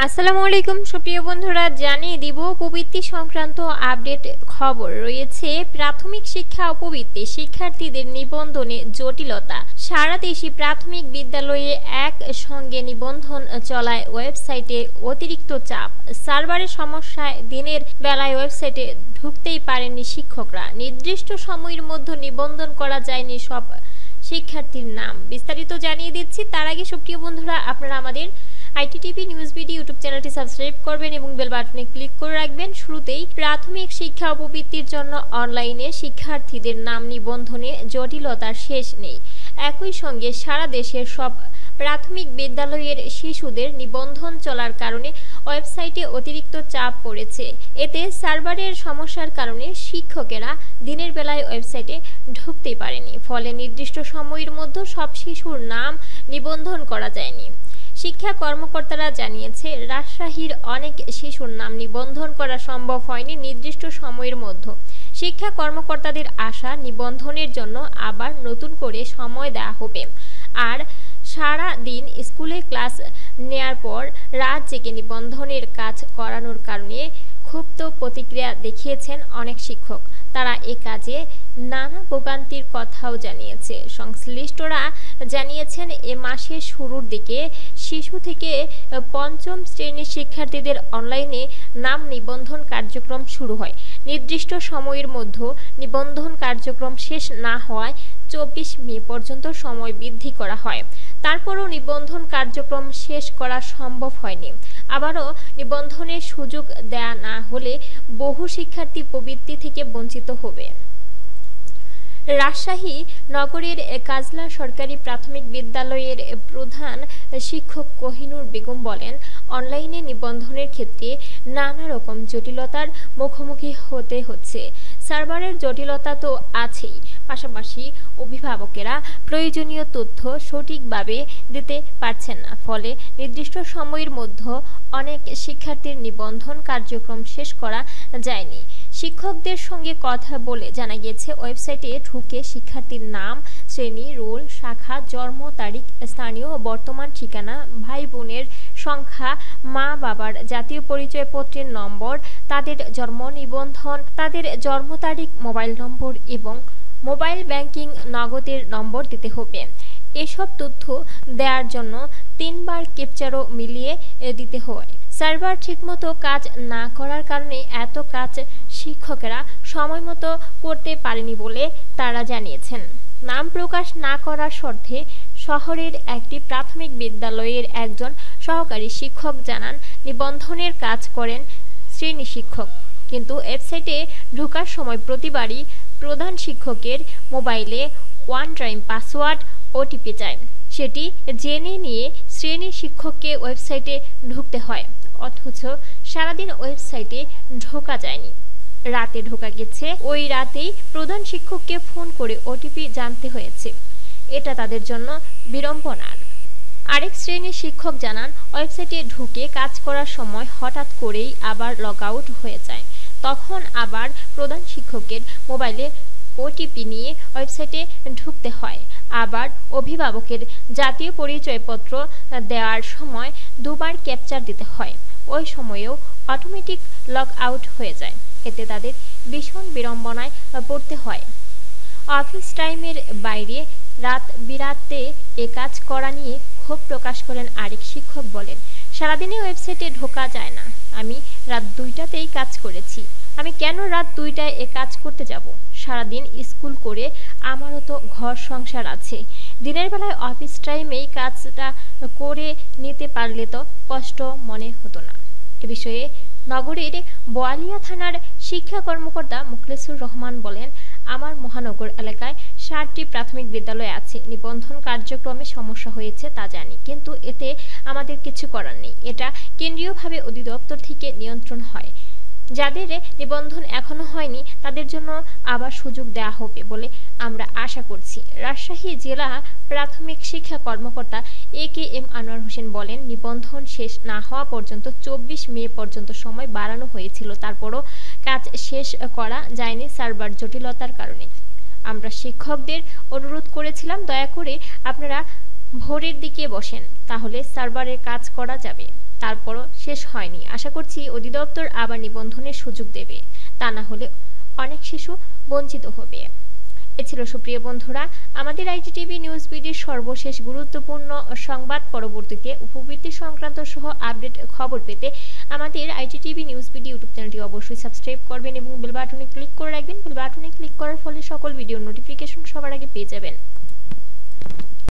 আসসালামু আলাইকুম সুপ্রিয় বন্ধুরা, জানিয়ে দিব উপবৃত্তি সংক্রান্ত আপডেট খবর রয়েছে। প্রাথমিক শিক্ষা উপবৃত্তি শিক্ষার্থীদের নিবন্ধনে জটিলতা। সারা দেশে প্রাথমিক বিদ্যালয়ে একসঙ্গে নিবন্ধন চলায় ওয়েবসাইটে অতিরিক্ত চাপ। সার্ভারের সমস্যায় দিনের বেলায় ওয়েবসাইটে ঢুকতেই পারেননি শিক্ষকরা। নির্দিষ্ট সময়ের মধ্যে নিবন্ধন করা যায়নি সব শিক্ষার্থীর নাম। বিস্তারিত জানিয়ে দিচ্ছি। তার আগে সুপ্রিয় বন্ধুরা, আপনারা আমাদের আইটিটিভি নিউজ বিডি ইউটিউব চ্যানেলটি সাবস্ক্রাইব করবেন এবং বেল বাটনে ক্লিক করে রাখবেন। শুরুতেই প্রাথমিক শিক্ষা উপবৃত্তির জন্য অনলাইনে শিক্ষার্থীদের নাম নিবন্ধনে জটিলতার শেষ নেই। একই সঙ্গে সারা দেশের সব প্রাথমিক বিদ্যালয়ের শিশুদের নিবন্ধন চলার কারণে ওয়েবসাইটে অতিরিক্ত চাপ পড়েছে। এতে সার্ভারের সমস্যার কারণে শিক্ষকেরা দিনের বেলায় ওয়েবসাইটে ঢুকতেই পারেনি। ফলে নির্দিষ্ট সময়ের মধ্যে সব শিশুর নাম নিবন্ধন করা যায়নি। শিক্ষা কর্মকর্তারা জানিয়েছে, রাজশাহীর অনেক শিশুর নাম নিবন্ধন করা সম্ভব হয়নি নির্দিষ্ট সময়ের মধ্যে। শিক্ষা কর্মকর্তাদের আশা, নিবন্ধনের জন্য আবার নতুন করে সময় দেওয়া হবে। আর সারা দিন স্কুলে ক্লাস নেয়ার পর রাত জেগে নিবন্ধনের কাজ করানোর কারণে ক্ষুব্ধ প্রতিক্রিয়া দেখিয়েছেন অনেক শিক্ষক। তারা এ কাজে নানা ভোগান্তির কথাও জানিয়েছে। সংশ্লিষ্টরা জানিয়েছেন, এ মাসের শুরুর দিকে শিশু থেকে পঞ্চম শ্রেণীর শিক্ষার্থীদের অনলাইনে নাম নিবন্ধন কার্যক্রম শুরু হয়। নির্দিষ্ট সময়ের মধ্যে নিবন্ধন কার্যক্রম শেষ না হওয়ায় 24 মে পর্যন্ত সময় বৃদ্ধি করা হয়। তারপরও নিবন্ধন কার্যক্রম শেষ করা সম্ভব হয়নি। আবারও নিবন্ধনের সুযোগ দেয়া না হলে বহু শিক্ষার্থী প্রবৃত্তি থেকে বঞ্চিত হবে। রাজশাহী নগরের কাজলা সরকারি প্রাথমিক বিদ্যালয়ের প্রধান শিক্ষক কোহিনুর বেগম বলেন, অনলাইনে নিবন্ধনের ক্ষেত্রে নানা রকম জটিলতার মুখোমুখি হতে হচ্ছে। সার্ভারের জটিলতা তো আছেই, পাশাপাশি অভিভাবকেরা প্রয়োজনীয় তথ্য সঠিকভাবে দিতে পারছেন না। ফলে নির্দিষ্ট সময়ের মধ্যে অনেক শিক্ষার্থীর নিবন্ধন কার্যক্রম শেষ করা যায়নি। শিক্ষকদের সঙ্গে কথা বলে জানা গেছে, ওয়েবসাইটে ঢুকে শিক্ষার্থীর নাম, শ্রেণী, রোল, শাখা, জন্ম তারিখ, স্থানীয় বর্তমান ঠিকানা, ভাই বোনের সংখ্যা, মা বাবার জাতীয় পরিচয়পত্রের নম্বর, তাদের জন্ম নিবন্ধন, তাদের জন্ম তারিখ, মোবাইল নম্বর এবং মোবাইল ব্যাংকিং নগদের নম্বর দিতে হবে। এসব তথ্য দেওয়ার জন্য 3 বার ক্যাপচারও মিলিয়ে দিতে হয়। সার্ভার ঠিকমতো কাজ না করার কারণে এত কাজ শিক্ষকেরা সময় মতো করতে পারেনি বলে তারা জানিয়েছেন। নাম প্রকাশ না করার শর্তে শহরের একটি প্রাথমিক বিদ্যালয়ের একজন সহকারী শিক্ষক জানান, নিবন্ধনের কাজ করেন শ্রেণী শিক্ষক, কিন্তু ওয়েবসাইটে ঢোকার সময় প্রতিবারই প্রধান শিক্ষকের মোবাইলে ওয়ান টাইম পাসওয়ার্ড ওটিপি চায়। সেটি জেনে নিয়ে শ্রেণী শিক্ষককে ওয়েবসাইটে ঢুকতে হয়, অথচ সারাদিন ওয়েবসাইটে ঢোকা যায়নি। রাতে ঢোকা গেছে, ওই রাতেই প্রধান শিক্ষককে ফোন করে ওটিপি জানতে হয়েছে। এটা তাদের জন্য বিড়ম্বনার। আরেক শ্রেণীর শিক্ষক জানান, ওয়েবসাইটে ঢুকে কাজ করার সময় হঠাৎ করেই আবার লগ আউট হয়ে যায়। তখন আবার প্রধান শিক্ষকের মোবাইলে ওটিপি নিয়ে ওয়েবসাইটে ঢুকতে হয়। আবার অভিভাবকের জাতীয় পরিচয়পত্র দেওয়ার সময় 2 বার ক্যাপচার দিতে হয়। ওই সময়েও অটোমেটিক লগ আউট হয়ে যায়। এতে তাদের ভীষণ বিড়ম্বনায় পড়তে হয়। অফিস টাইমের বাইরে রাত বিরাতে এ কাজ করা নিয়ে ক্ষোভ প্রকাশ করেন আরেক শিক্ষক। বলেন, সারাদিনে ওয়েবসাইটে ঢোকা যায় না। আমি রাত 2টাতেই কাজ করেছি। আমি কেন রাত 2টায় এ কাজ করতে যাব? সারাদিন স্কুল করে আমারও তো ঘর সংসার আছে। দিনের বেলায় অফিস টাইমেই কাজটা করে নিতে পারলে তো কষ্ট মনে হতো না। এ বিষয়ে নগরের বোয়ালিয়া থানার শিক্ষা কর্মকর্তা মুখলেসুর রহমান বলেন, আমার মহানগর এলাকায় 60টি প্রাথমিক বিদ্যালয় আছে। নিবন্ধন কার্যক্রমে সমস্যা হয়েছে তা জানি, কিন্তু এতে আমাদের কিছু করার নেই। এটা কেন্দ্রীয়ভাবে অধিদপ্তর থেকে নিয়ন্ত্রণ হয়। যাদের নিবন্ধন এখনো হয়নি তাদের জন্য আবার সুযোগ দেওয়া হবে বলে আমরা আশা করছি। রাজশাহী জেলা প্রাথমিক শিক্ষা কর্মকর্তা AKM আনোয়ার হোসেন বলেন, নিবন্ধন শেষ না হওয়া পর্যন্ত 24 মে পর্যন্ত সময় বাড়ানো হয়েছিল। তারপরও কাজ শেষ করা যায়নি সার্ভার জটিলতার কারণে। আমরা শিক্ষকদের অনুরোধ করেছিলাম, দয়া করে আপনারা ভোরের দিকে বসেন, তাহলে সার্ভারের কাজ করা যাবে। তারপরও শেষ হয়নি। আশা করছি অধিদপ্তর আবার নিবন্ধনের সুযোগ দেবে, তা না হলে অনেক শিশু বঞ্চিত হবে। এ ছিল সুপ্রিয় বন্ধুরা আমাদের ITTV নিউজ বিডির সর্বশেষ গুরুত্বপূর্ণ সংবাদ। পরবর্তীতে উপবৃত্তি সংক্রান্ত সহ আপডেট খবর পেতে আমাদের ITTV নিউজ বিডি ইউটিউব চ্যানেলটি অবশ্যই সাবস্ক্রাইব করবেন এবং বেল বাটনে ক্লিক করে রাখবেন। বেল বাটনে ক্লিক করার ফলে সকল ভিডিওর নোটিফিকেশন সবার আগে পেয়ে যাবেন।